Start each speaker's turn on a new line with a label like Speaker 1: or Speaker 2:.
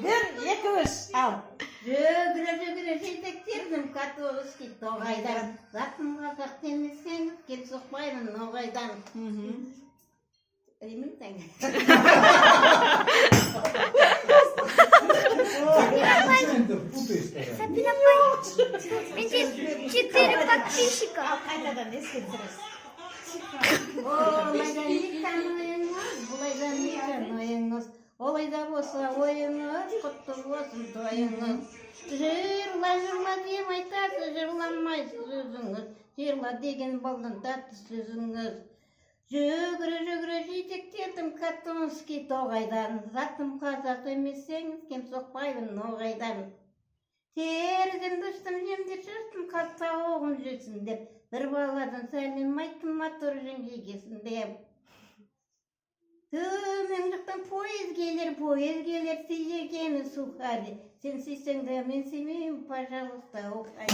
Speaker 1: Bir, iki, üç. Al.
Speaker 2: Жүгіре жетектердім Котовский тоғайдан. Затым қазақ темесеңіз кел соқпаймын ноғайдан. Ремонтаң.
Speaker 3: Четыре подписчика.
Speaker 1: Қайтадан ескертіріз.
Speaker 2: Олайдан нектан ойыңыз, бұлайдан нектан ойыңыз. Олайда болса ойыңыз, құтты болсын тойыңыз. Жырла, жырла дем айтасы, жырламайсыз өзіңіз. Жырла деген болдың татты сөзіңіз. Жүгіре жетектердім Котовский тоғайдан. Затым қазақ емессеңіз, кем соқпаймын ноғайдан. Теріден дұштым, жемдер шаштым, қатта оғын жүрсін деп. Bir baladın senden maytım motor jengegесін деп. Төмен жақтан поезд келер, сүйегені сухари. Сен сүйсең де мен сүймеймін, пожалуйста, оқай.